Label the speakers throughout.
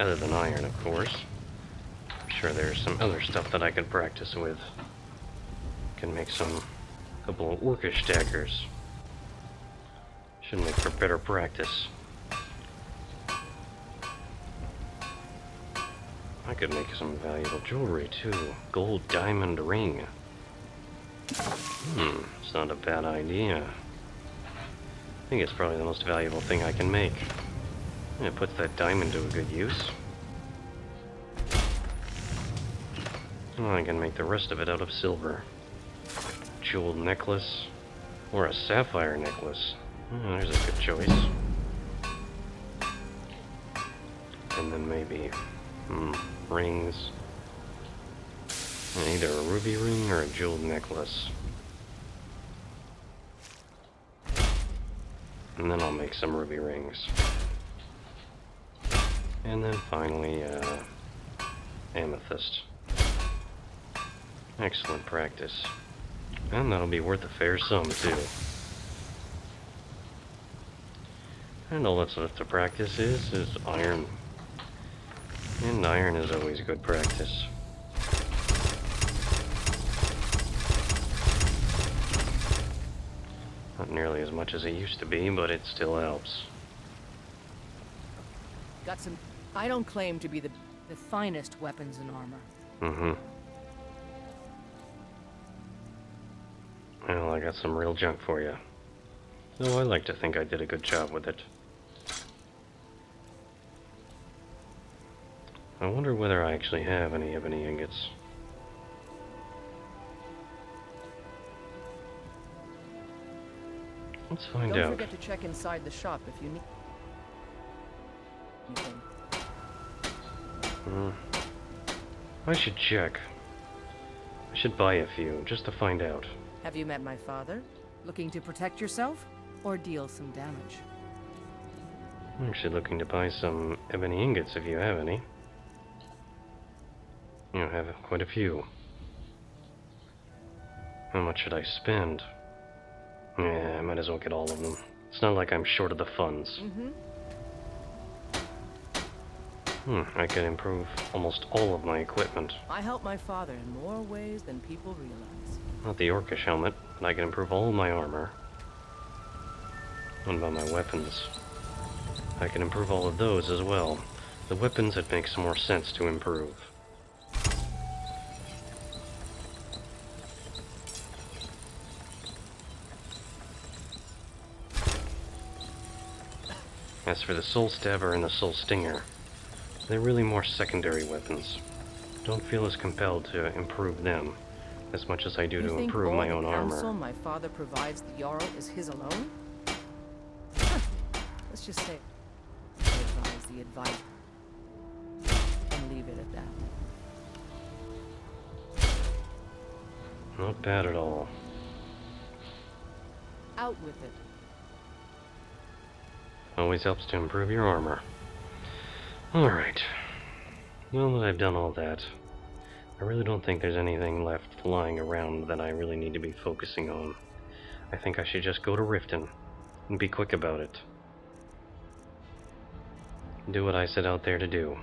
Speaker 1: Other than iron, of course. I'm sure there's some other stuff that I could practice with. Can make a couple of orcish daggers. Should make for better practice. I could make some valuable jewelry too. Gold diamond ring. It's not a bad idea. I think it's probably the most valuable thing I can make. And it puts that diamond to a good use. Well, I can make the rest of it out of silver. Jeweled necklace. Or a sapphire necklace. Oh, there's a good choice. And then maybe rings. And either a ruby ring or a jeweled necklace. And then I'll make some ruby rings. And then finally, amethyst. Excellent practice. And that'll be worth a fair sum, too. And all that's left to practice is iron. And iron is always good practice. Not nearly as much as it used to be, but it still helps.
Speaker 2: Got some... I don't claim to be the finest weapons and armor.
Speaker 1: Well, I got some real junk for you. Though I like to think I did a good job with it. I wonder whether I actually have any ebony ingots. Let's find out.
Speaker 2: Don't forget to check inside the shop if you need anything.
Speaker 1: I should check. I should buy a few, just to find out.
Speaker 2: Have you met my father? Looking to protect yourself? Or deal some damage?
Speaker 1: I'm actually looking to buy some ebony ingots if you have any. You have quite a few. How much should I spend? Yeah, I might as well get all of them. It's not like I'm short of the funds. I could improve almost all of my equipment.
Speaker 2: I help my father in more ways than people realize.
Speaker 1: Not the orcish helmet, but I can improve all of my armor. What about my weapons? I can improve all of those as well. The weapons, it makes more sense to improve. As for the Soul Stabber and the Soul Stinger, they're really more secondary weapons. Don't feel as compelled to improve them as much as I do to improve my own armor.
Speaker 2: Counsel my father provides the Jarl is his alone? Let's just say I advise the advisor and leave it at that.
Speaker 1: Not bad at all.
Speaker 2: Out with it.
Speaker 1: Always helps to improve your armor. Alright. Well that I've done all that, I really don't think there's anything left lying around that I really need to be focusing on. I think I should just go to Riften and be quick about it. Do what I set out there to do.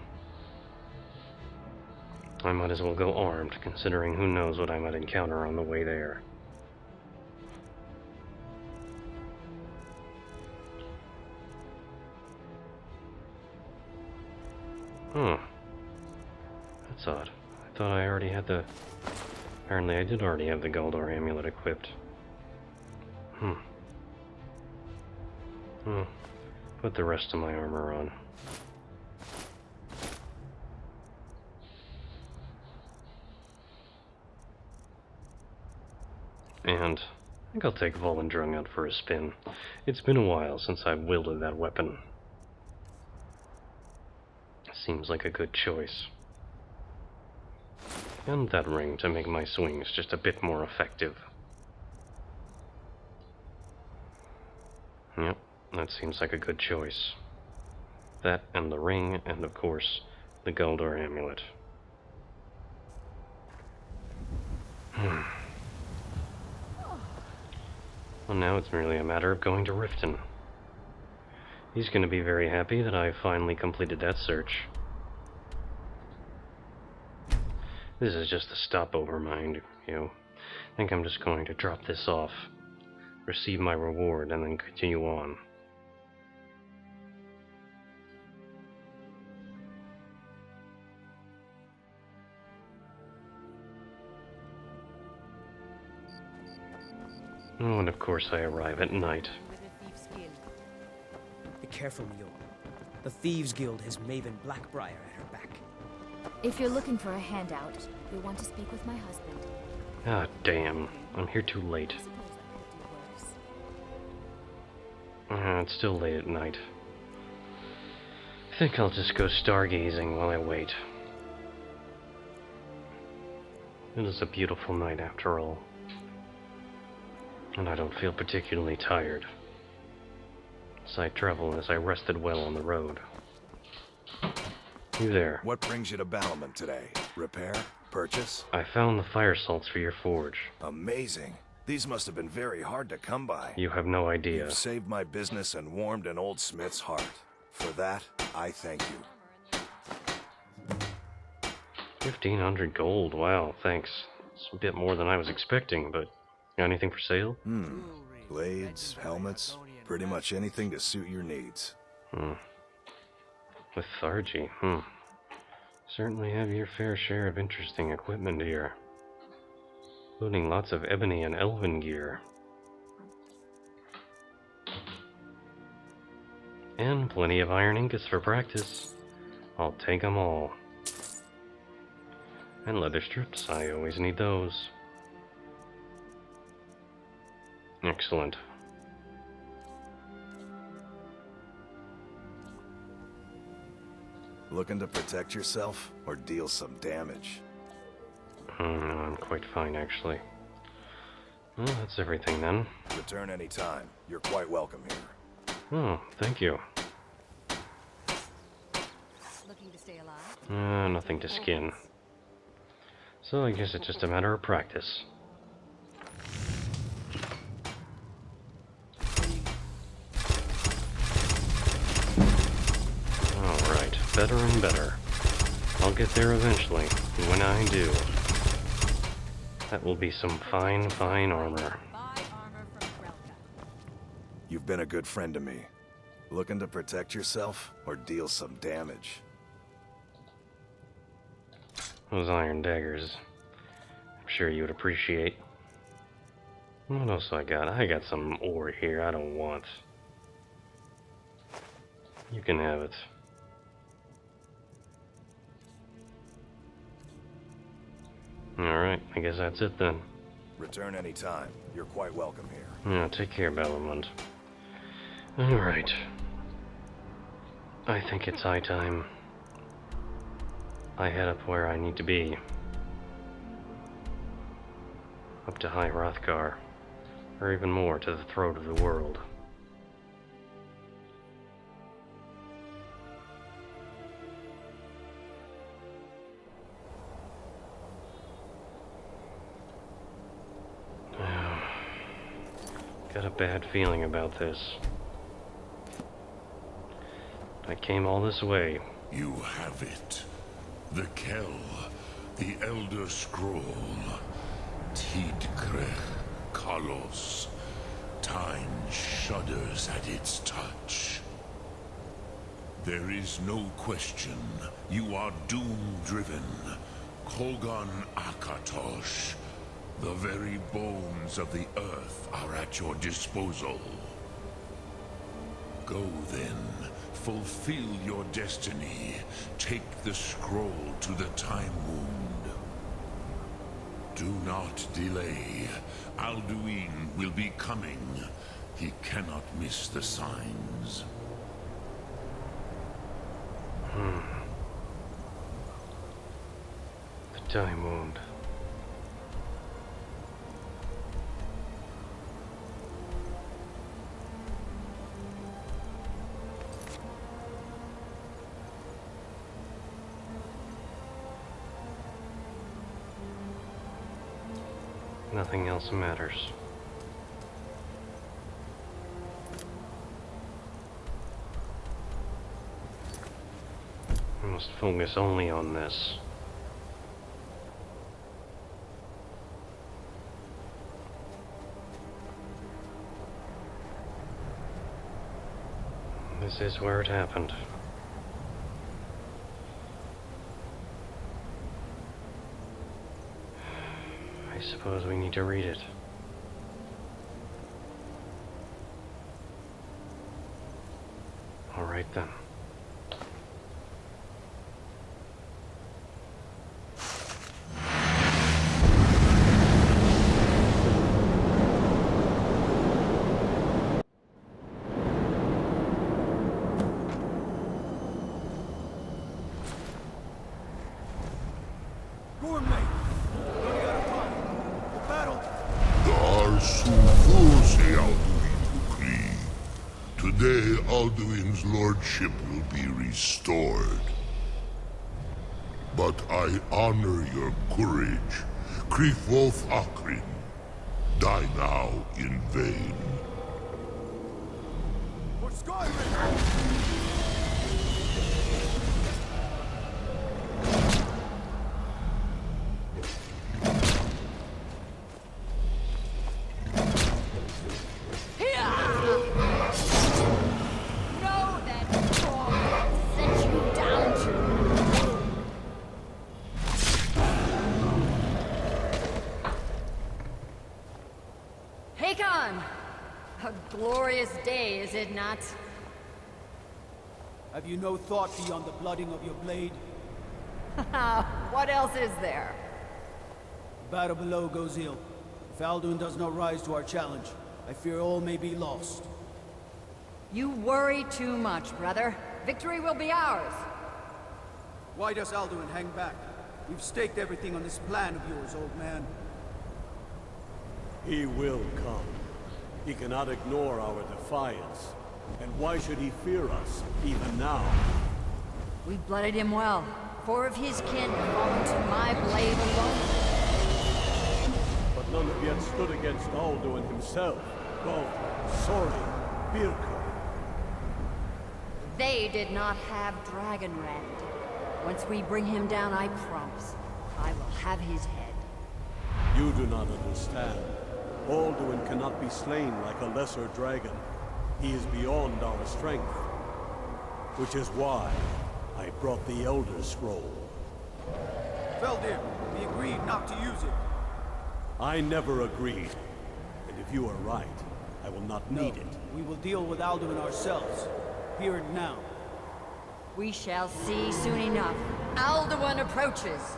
Speaker 1: I might as well go armed, considering who knows what I might encounter on the way there. That's odd. I thought I already had the... Apparently I did already have the Galdor amulet equipped. Put the rest of my armor on. And I think I'll take Volendrung out for a spin. It's been a while since I've wielded that weapon. Seems like a good choice. And that ring to make my swings just a bit more effective. Yep, that seems like a good choice. That and the ring, and of course, the Galdor amulet. Well, now it's merely a matter of going to Riften. He's going to be very happy that I finally completed that search. This is just a stopover, mind you. I think I'm just going to drop this off, receive my reward, and then continue on. Oh, and of course I arrive at night.
Speaker 3: Be careful, Mule. The Thieves' Guild has Maven Blackbriar at her back.
Speaker 4: If you're looking for a handout, you'll want to speak with my husband.
Speaker 1: Ah, damn. I'm here too late.
Speaker 4: I suppose I could do worse.
Speaker 1: It's still late at night. I think I'll just go stargazing while I wait. It is a beautiful night after all. And I don't feel particularly tired. As I travel, as I rested well on the road. You there?
Speaker 5: What brings you to Battlement today? Repair? Purchase?
Speaker 1: I found the fire salts for your forge.
Speaker 5: Amazing. These must have been very hard to come by.
Speaker 1: You have no idea.
Speaker 5: You've saved my business and warmed an old smith's heart. For that, I thank you.
Speaker 1: 1,500 gold. Wow, thanks. It's a bit more than I was expecting, but got anything for sale?
Speaker 5: Blades, helmets, pretty much anything to suit your needs.
Speaker 1: Lethargy, Certainly have your fair share of interesting equipment here. Including lots of ebony and elven gear. And plenty of iron ingots for practice. I'll take them all. And leather strips, I always need those. Excellent.
Speaker 5: Looking to protect yourself or deal some damage?
Speaker 1: I'm quite fine, actually. Well, that's everything then.
Speaker 5: Return anytime. You're quite welcome here.
Speaker 1: Oh, thank you.
Speaker 4: Looking to stay alive?
Speaker 1: Nothing to skin. So I guess it's just a matter of practice. Alright, better and better. I'll get there eventually, and when I do, that will be some fine, fine armor.
Speaker 4: Buy armor from Relka.
Speaker 5: You've been a good friend to me. Looking to protect yourself or deal some damage?
Speaker 1: Those iron daggers, I'm sure you would appreciate. What else I got? I got some ore here I don't want. You can have it. Alright, I guess that's it then.
Speaker 5: Return anytime. You're quite welcome here.
Speaker 1: Yeah, take care, Battlement. Alright. I think it's high time I head up where I need to be. Up to High Hrothgar, or even more, to the throat of the world. Got a bad feeling about this. I came all this way.
Speaker 6: You have it. The Kell, the Elder Scroll. Tidkrech Kalos. Time shudders at its touch. There is no question. You are doom-driven. Kogan Akatosh. The very bones of the earth are at your disposal. Go then, fulfill your destiny. Take the scroll to the Time Wound. Do not delay. Alduin will be coming. He cannot miss the signs.
Speaker 1: The Time Wound. Nothing else matters. I must focus only on this. This is where it happened. I suppose we need to read it. All right then.
Speaker 6: Today, Alduin's lordship will be restored. But I honor your courage. Qwib Qwib. Die now in vain.
Speaker 5: For Skyrim!
Speaker 2: A glorious day, is it not?
Speaker 3: Have you no thought beyond the blooding of your blade?
Speaker 2: What else is there?
Speaker 3: The battle below goes ill. If Alduin does not rise to our challenge, I fear all may be lost.
Speaker 2: You worry too much, brother. Victory will be ours.
Speaker 3: Why does Alduin hang back? We've staked everything on this plan of yours, old man.
Speaker 7: He will come. He cannot ignore our defiance. And why should he fear us, even now?
Speaker 2: We've blooded him well. 4 of his kin have fallen to my blade alone.
Speaker 7: But none have yet stood against Alduin himself. Both Sori, Birka.
Speaker 2: They did not have Dragonrend. Once we bring him down, I promise, I will have his head.
Speaker 7: You do not understand. Alduin cannot be slain like a lesser dragon. He is beyond our strength. Which is why I brought the Elder Scroll.
Speaker 3: Veldir, we agreed not to use it.
Speaker 7: I never agreed. And if you are right, I will not need it.
Speaker 3: We will deal with Alduin ourselves. Here and now.
Speaker 2: We shall see soon enough. Alduin approaches.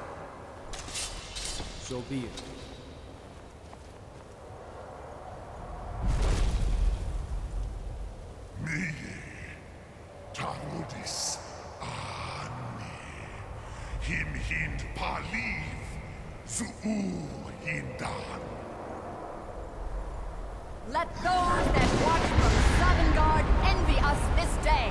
Speaker 3: So be it.
Speaker 6: Tarudis Ani Him Hind Paliv Zuu Hindan.
Speaker 2: Let those that watch from Sovngarde envy us this day.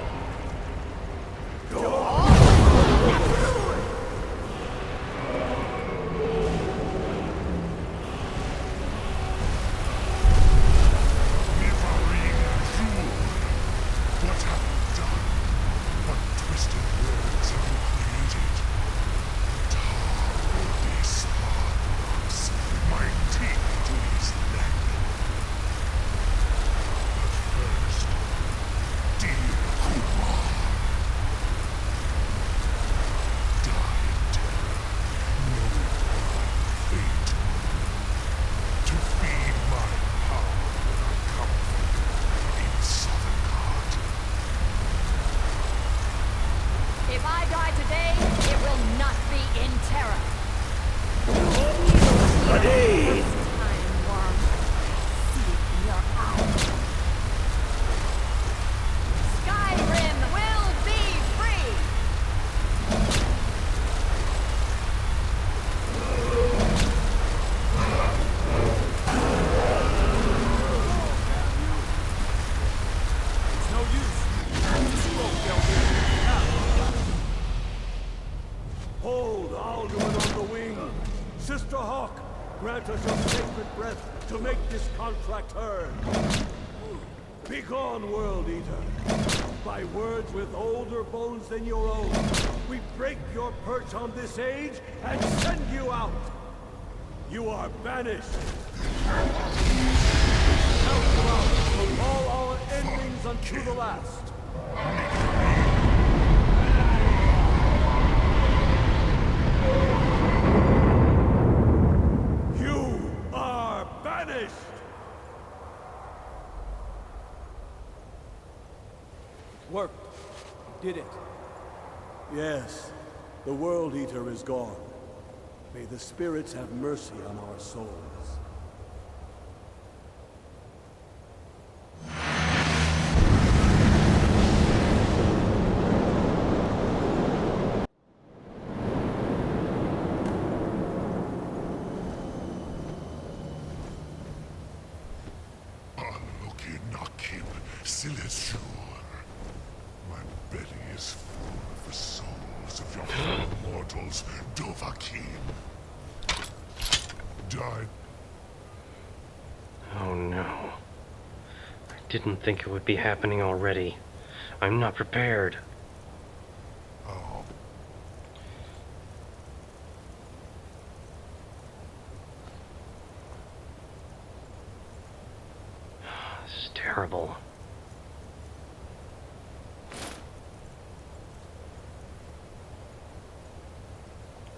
Speaker 6: What have you done? What twisted worlds have you created? Tarudis Paarthurnax, my teeth to his neck. But first, dear Kumar, die in terror, knowing my fate. To feed my power I come from in Sovngarde.
Speaker 2: If I die today, it will not be in terror.
Speaker 3: Buddy!
Speaker 2: Time, worm. See it in your eyes. Skyrim will be free!
Speaker 3: It's no use. Smoke, Veldir. Now.
Speaker 7: Hold Alduin on the wing! Sister Hawk, grant us your sacred breath to make this contract heard! Begone, World Eater! By words with older bones than your own, we break your perch on this age and send you out! You are banished! Count you out from all our endings unto the last! You are banished!
Speaker 3: Worked. Did it.
Speaker 7: Yes, the World Eater is gone. May the spirits have mercy on our souls.
Speaker 6: My belly is full of the souls of your fellow mortals, Dovahkiin. Died.
Speaker 1: Oh no. I didn't think it would be happening already. I'm not prepared.
Speaker 6: Oh.
Speaker 1: This is terrible.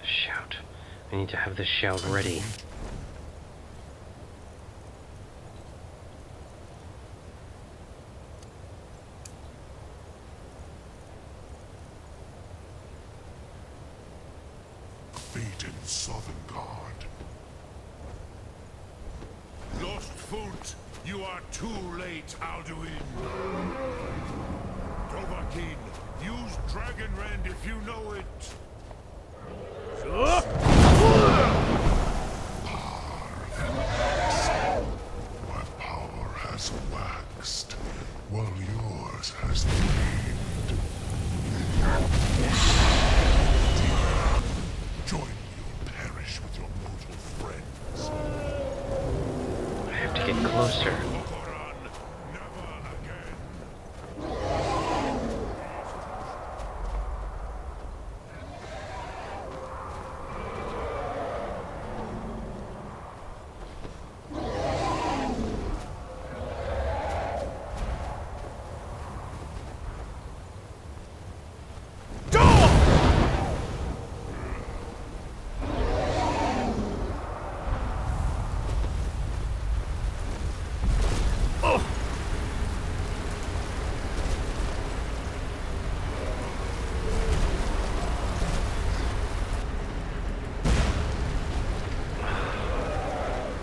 Speaker 1: Shout. I need to have this shout ready.
Speaker 6: Beaten Southern Guard. Lost Foot, you are too late, Alduin. Dovahkiin, use Dragon Rend if you know it. My power has waxed, while yours has waned. Join me or perish with your mortal friends.
Speaker 1: I have to get closer.
Speaker 6: Okoran, never again.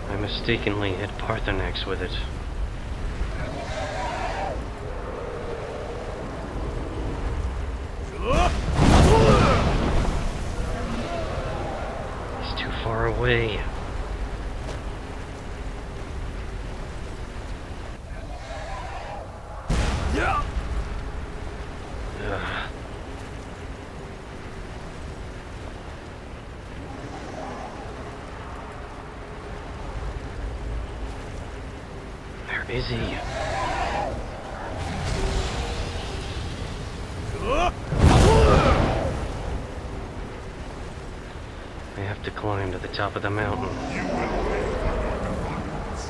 Speaker 1: I mistakenly hit Paarthurnax with it. He's too far away. Ugh. Where is he? I have to climb to the top of the mountain.
Speaker 6: You will pay for your defiance.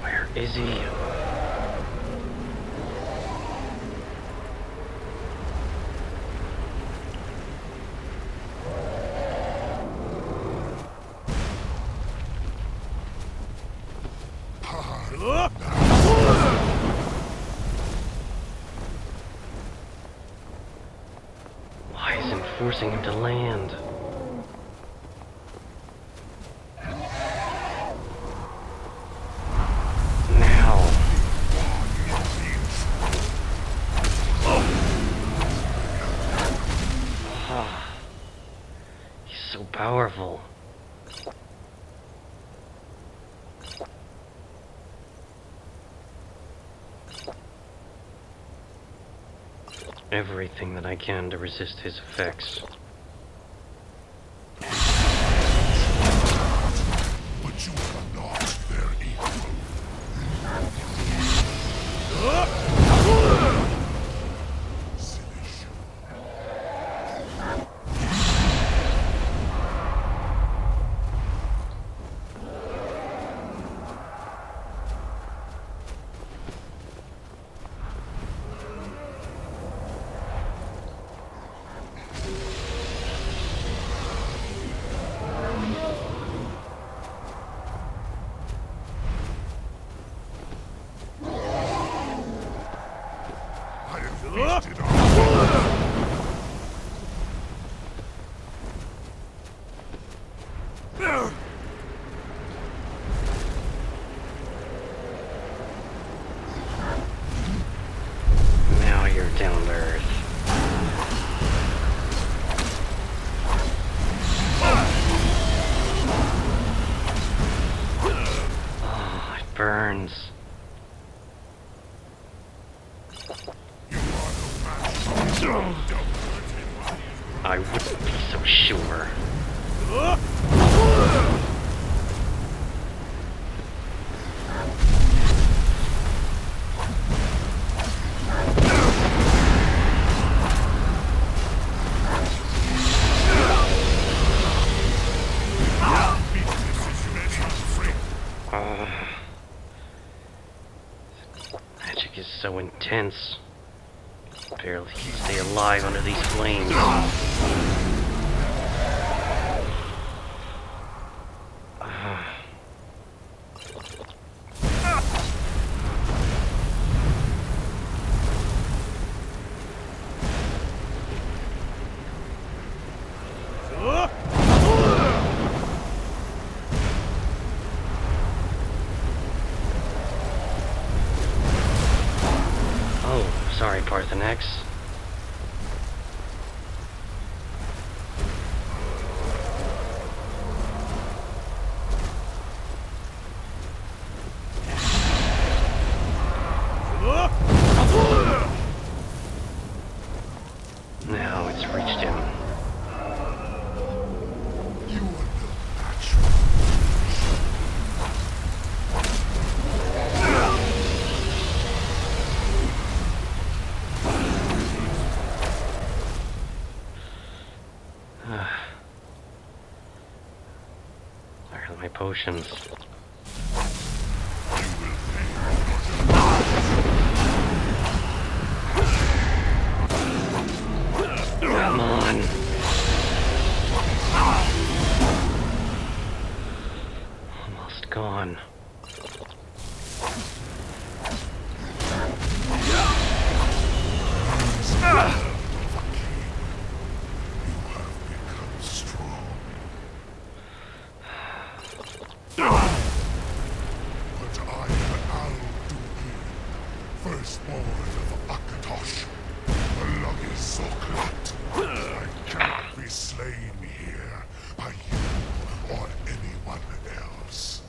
Speaker 1: Where is he? Why isn't forcing him to land? Now. Ah, he's so powerful. Everything that I can to resist his effects. burns. I wouldn't be so sure. Magic is so intense. Barely can stay alive under these flames. Oh, sorry, Paarthurnax. Now it's reached him.
Speaker 6: You are no match for
Speaker 1: Where are my potions? Come on. Almost gone.
Speaker 6: become strong. But I am Alduin, firstborn of Akatosh, the lucky Soklat. I cannot be slain here by you or anyone else.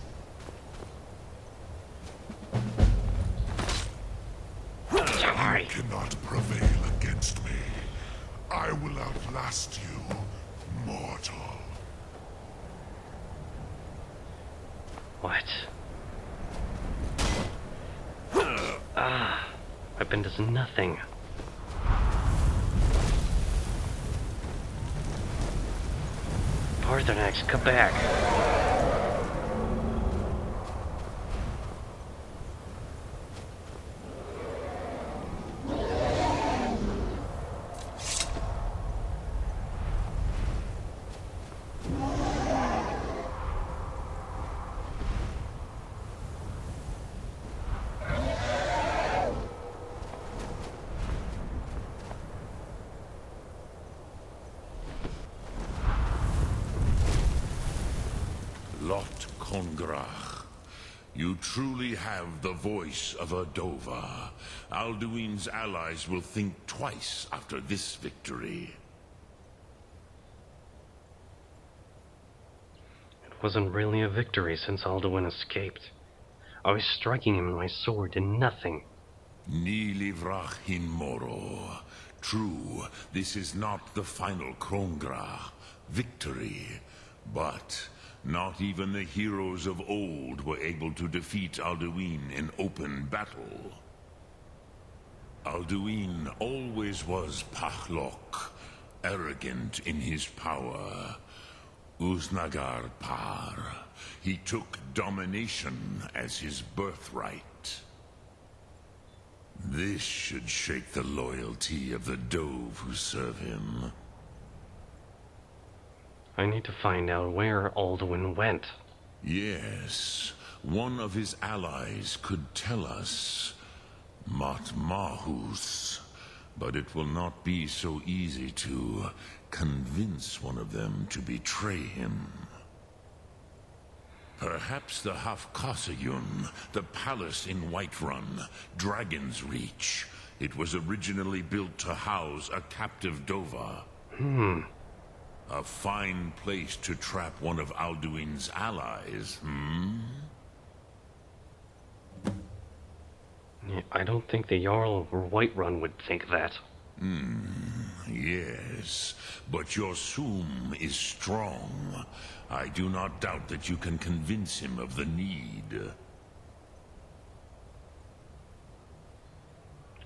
Speaker 1: Sorry.
Speaker 6: You cannot prevail against me. I will outlast you, mortal.
Speaker 1: What? Weapon does nothing. Paarthurnax, come back.
Speaker 6: Lot Kongrach, you truly have the voice of a Dova. Alduin's allies will think twice after this victory.
Speaker 1: It wasn't really a victory since Alduin escaped. I was striking him with my sword did nothing.
Speaker 6: Ni livrach hin moro. True, this is not the final Kongrach victory, but not even the heroes of old were able to defeat Alduin in open battle. Alduin always was Paarthurnax, arrogant in his power. Uznagar Par. He took domination as his birthright. This should shake the loyalty of the Dove who serve him.
Speaker 1: I need to find out where Alduin went.
Speaker 6: Yes, one of his allies could tell us. Matmahus. But it will not be so easy to convince one of them to betray him. Perhaps the Hafkasayun, the palace in Whiterun, Dragon's Reach. It was originally built to house a captive Dova. A fine place to trap one of Alduin's allies,
Speaker 1: Yeah, I don't think the Jarl of Whiterun would think that.
Speaker 6: Yes, but your Soom is strong. I do not doubt that you can convince him of the need.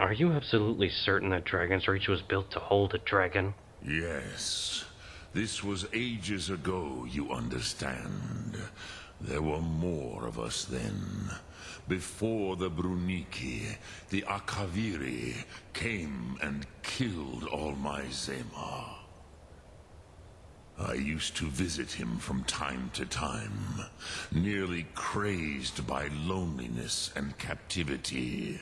Speaker 1: Are you absolutely certain that Dragon's Reach was built to hold a dragon?
Speaker 6: Yes. This was ages ago, you understand. There were more of us then. Before the Bruniki, the Akaviri came and killed all my Zema. I used to visit him from time to time, nearly crazed by loneliness and captivity.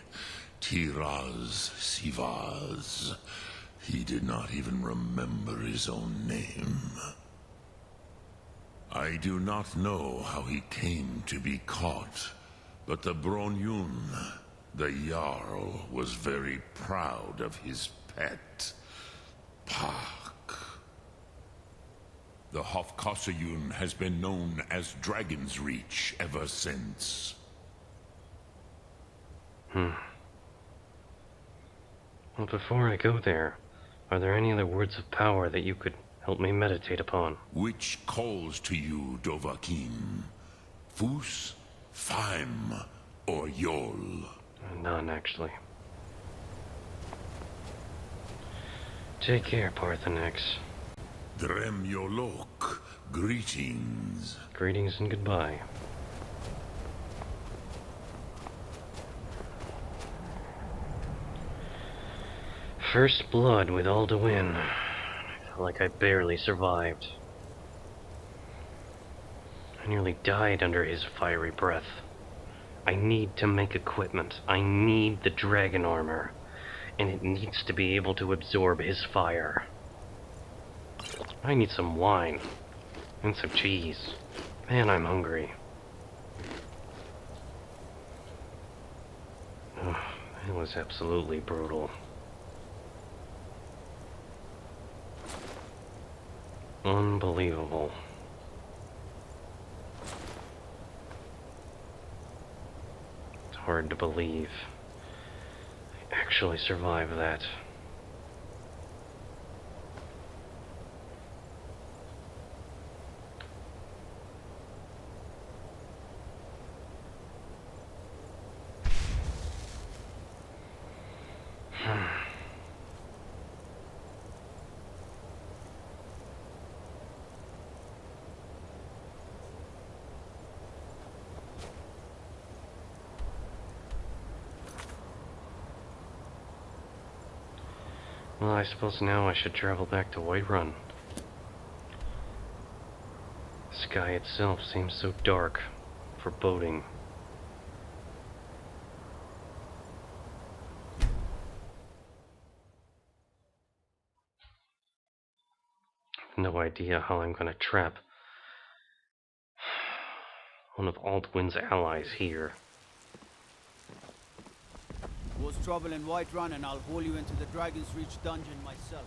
Speaker 6: Tiraz Sivaz. He did not even remember his own name. I do not know how he came to be caught, but the Bronyun, the Jarl, was very proud of his pet, Pak. The Hofkossayun has been known as Dragon's Reach ever since.
Speaker 1: Well, before I go there, are there any other words of power that you could help me meditate upon?
Speaker 6: Which calls to you, Dovahkiin? Fus, Faim, or Yol?
Speaker 1: None, actually. Take care, Paarthurnax.
Speaker 6: Drem Yolok, greetings.
Speaker 1: Greetings and goodbye. First blood with Alduin. I felt like I barely survived. I nearly died under his fiery breath. I need to make equipment. I need the dragon armor. And it needs to be able to absorb his fire. I need some wine. And some cheese. Man, I'm hungry. Oh, it was absolutely brutal. Unbelievable. It's hard to believe I actually survived that. Well, I suppose now I should travel back to Whiterun. The sky itself seems so dark, foreboding. No idea how I'm gonna trap one of Alduin's allies here.
Speaker 3: Cause trouble in Whiterun and I'll haul you into the Dragon's Reach dungeon myself.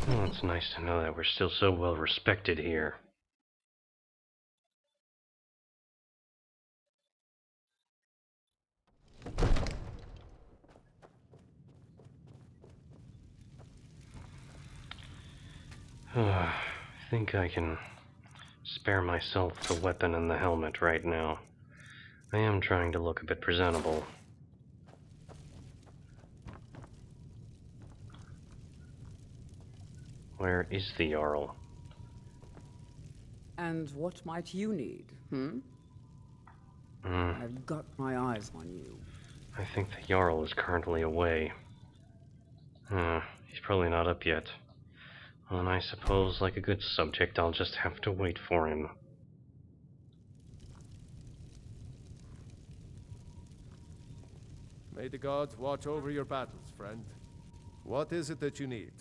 Speaker 1: Oh, it's nice to know that we're still so well respected here. I think I can spare myself the weapon and the helmet right now. I am trying to look a bit presentable. Where is the Jarl?
Speaker 8: And what might you need, I've got my eyes on you.
Speaker 1: I think the Jarl is currently away. He's probably not up yet. And I suppose, like a good subject, I'll just have to wait for him.
Speaker 9: May the gods watch over your battles, friend. What is it that you need?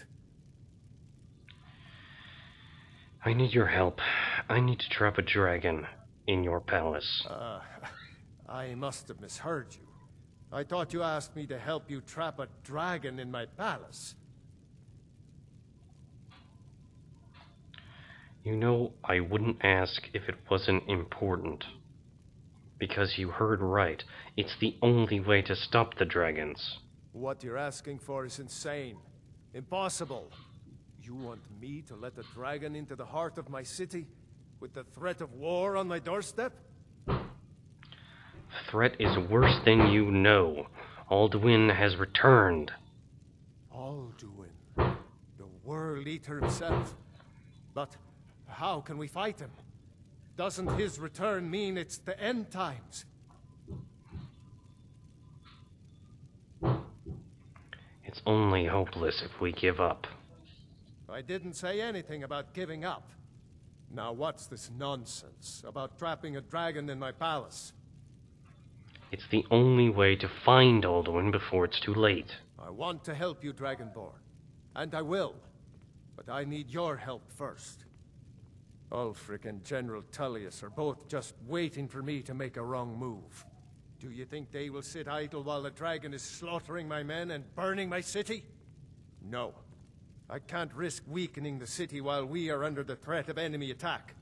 Speaker 1: I need your help. I need to trap a dragon in your palace.
Speaker 9: I must have misheard you. I thought you asked me to help you trap a dragon in my palace.
Speaker 1: You know, I wouldn't ask if it wasn't important. Because you heard right. It's the only way to stop the dragons.
Speaker 9: What you're asking for is insane. Impossible. You want me to let a dragon into the heart of my city? With the threat of war on my doorstep?
Speaker 1: The threat is worse than you know. Alduin has returned.
Speaker 9: Alduin. The World Eater himself. But how can we fight him? Doesn't his return mean it's the end times?
Speaker 1: It's only hopeless if we give up.
Speaker 9: I didn't say anything about giving up. Now what's this nonsense about trapping a dragon in my palace?
Speaker 1: It's the only way to find Alduin before it's too late.
Speaker 9: I want to help you, Dragonborn. And I will. But I need your help first. Ulfric and General Tullius are both just waiting for me to make a wrong move. Do you think they will sit idle while the dragon is slaughtering my men and burning my city? No. I can't risk weakening the city while we are under the threat of enemy attack.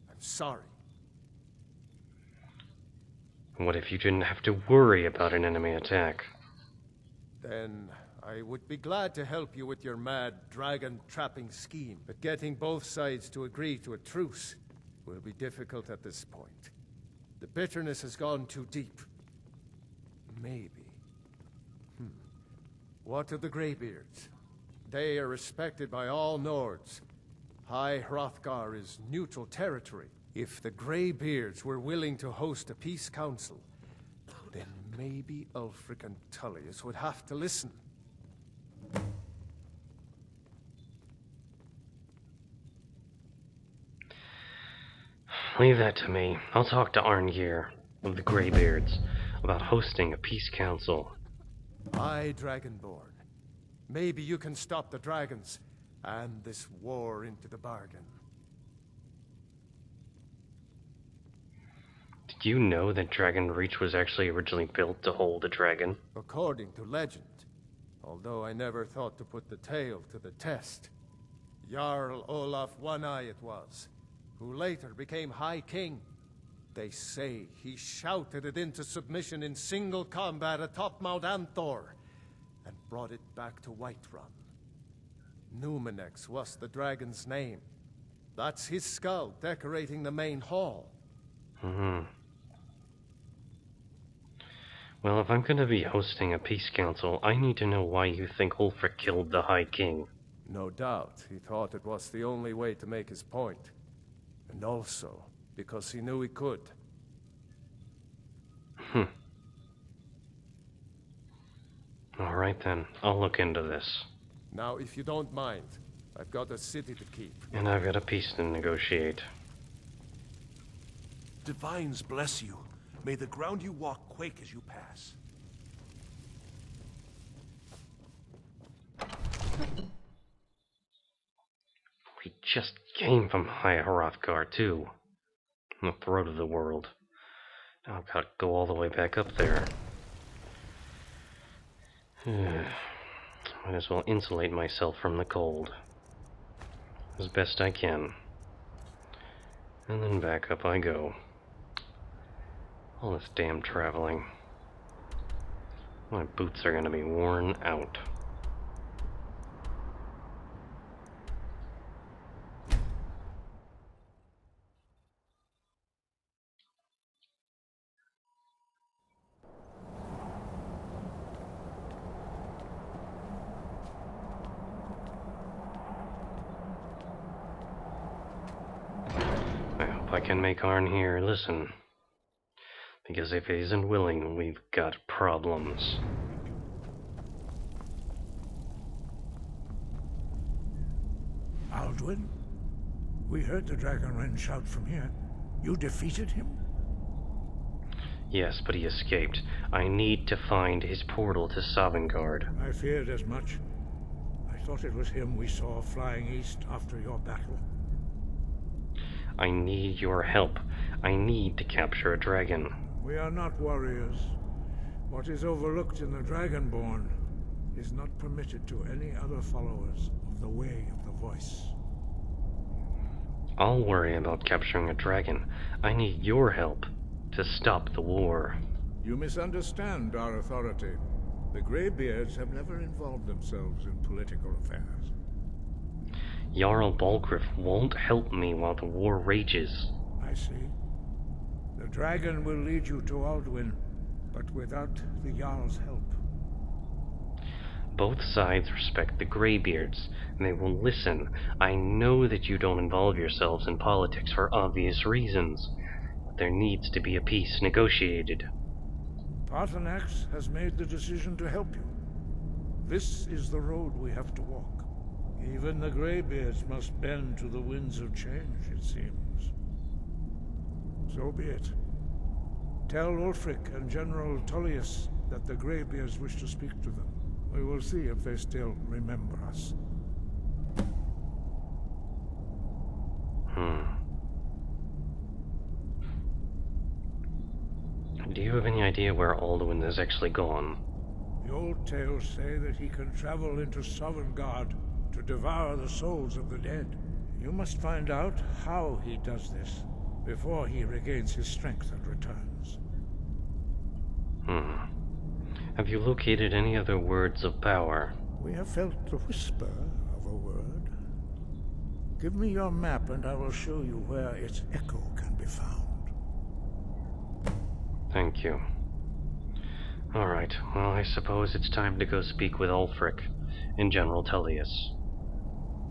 Speaker 9: I'm sorry.
Speaker 1: What if you didn't have to worry about an enemy attack?
Speaker 9: Then I would be glad to help you with your mad dragon-trapping scheme, but getting both sides to agree to a truce will be difficult at this point. The bitterness has gone too deep. Maybe. What of the Greybeards? They are respected by all Nords. High Hrothgar is neutral territory. If the Greybeards were willing to host a peace council, then maybe Ulfric and Tullius would have to listen.
Speaker 1: Leave that to me. I'll talk to Arngeir of the Greybeards about hosting a peace council.
Speaker 9: Aye, Dragonborn. Maybe you can stop the dragons, and this war into the bargain.
Speaker 1: Did you know that Dragon Reach was actually originally built to hold a dragon?
Speaker 9: According to legend. Although I never thought to put the tale to the test. Jarl Olaf One-Eye it was, who later became High King. They say he shouted it into submission in single combat atop Mount Anthor, and brought it back to Whiterun. Numenex was the dragon's name. That's his skull decorating the main hall.
Speaker 1: Well, if I'm gonna be hosting a peace council, I need to know why you think Ulfric killed the High King.
Speaker 9: No doubt, he thought it was the only way to make his point. And also, because he knew he could.
Speaker 1: Alright then, I'll look into this.
Speaker 9: Now, if you don't mind, I've got a city to keep.
Speaker 1: And I've got a peace to negotiate.
Speaker 10: Divines bless you. May the ground you walk quake as you pass.
Speaker 1: We just came from High Hrothgar, too. In the throat of the world. Now I've got to go all the way back up there. Might as well insulate myself from the cold. As best I can. And then back up I go. All this damn traveling. My boots are gonna be worn out. I can make Arngeir listen. Because if he isn't willing, we've got problems.
Speaker 11: Alduin? We heard the Dragonren shout from here. You defeated him?
Speaker 1: Yes, but he escaped. I need to find his portal to Sovngarde.
Speaker 11: I feared as much. I thought it was him we saw flying east after your battle.
Speaker 1: I need your help. I need to capture a dragon.
Speaker 11: We are not warriors. What is overlooked in the Dragonborn is not permitted to any other followers of the Way of the Voice.
Speaker 1: I'll worry about capturing a dragon. I need your help. to stop the war.
Speaker 11: You misunderstand our authority. The Greybeards have never involved themselves in political affairs.
Speaker 1: Jarl Balgruuf won't help me while the war rages.
Speaker 11: I see. The dragon will lead you to Alduin, but without the Jarl's help.
Speaker 1: Both sides respect the Greybeards, and they will listen. I know that you don't involve yourselves in politics for obvious reasons, but there needs to be a peace negotiated.
Speaker 11: Paarthurnax has made the decision to help you. This is the road we have to walk. Even the Greybeards must bend to the winds of change, it seems. So be it. Tell Ulfric and General Tullius that the Greybeards wish to speak to them. We will see if they still remember us.
Speaker 1: Do you have any idea where Alduin has actually gone?
Speaker 11: The old tales say that he can travel into Sovngarde to devour the souls of the dead. You must find out how he does this before he regains his strength and returns.
Speaker 1: Have you located any other words of power?
Speaker 11: We have felt the whisper of a word. Give me your map and I will show you where its echo can be found.
Speaker 1: Thank you. Alright, well, I suppose it's time to go speak with Ulfric and General Tullius.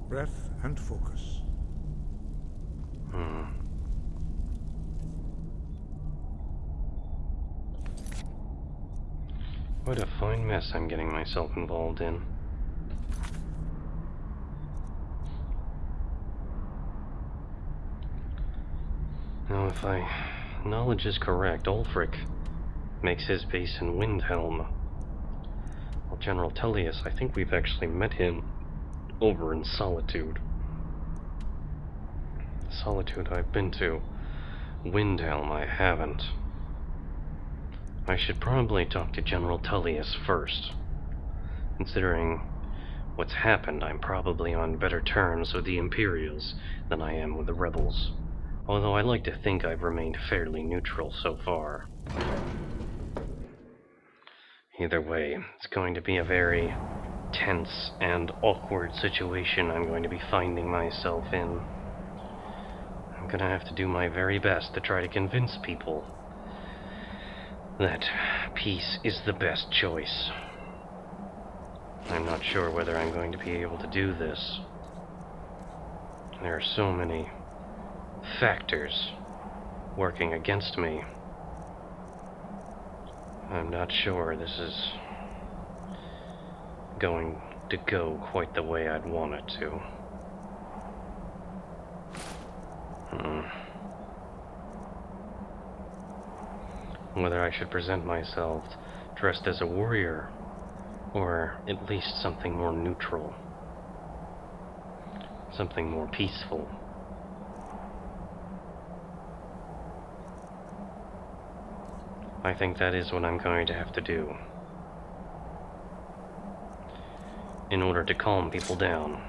Speaker 11: Breath and focus.
Speaker 1: What a fine mess I'm getting myself involved in. Now, if my knowledge is correct, Ulfric makes his base in Windhelm. Well, General Tullius, I think we've actually met him over in Solitude. Solitude I've been to. Windhelm I haven't. I should probably talk to General Tullius first. Considering what's happened, I'm probably on better terms with the Imperials than I am with the rebels. Although I like to think I've remained fairly neutral so far. Either way, it's going to be a very tense and awkward situation I'm going to be finding myself in. I'm gonna have to do my very best to try to convince people that peace is the best choice. I'm not sure whether I'm going to be able to do this. There are so many factors working against me. I'm not sure this is going to go quite the way I'd want it to. Whether I should present myself dressed as a warrior, or at least something more neutral. Something more peaceful. I think that is what I'm going to have to do in order to calm people down.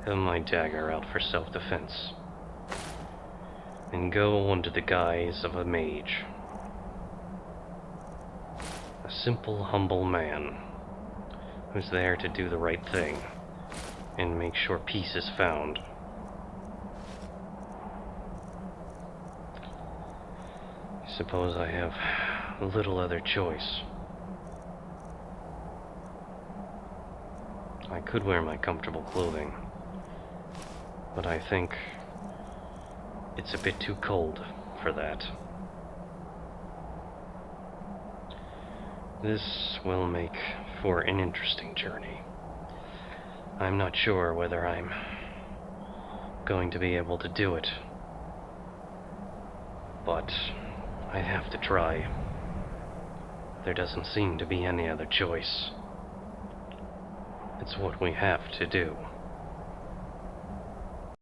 Speaker 1: Have my dagger out for self-defense, and go under the guise of a mage. A simple, humble man who's there to do the right thing and make sure peace is found. I suppose I have little other choice. I could wear my comfortable clothing, but I think it's a bit too cold for that. This will make for an interesting journey. I'm not sure whether I'm going to be able to do it, but I have to try. There doesn't seem to be any other choice. It's what we have to do.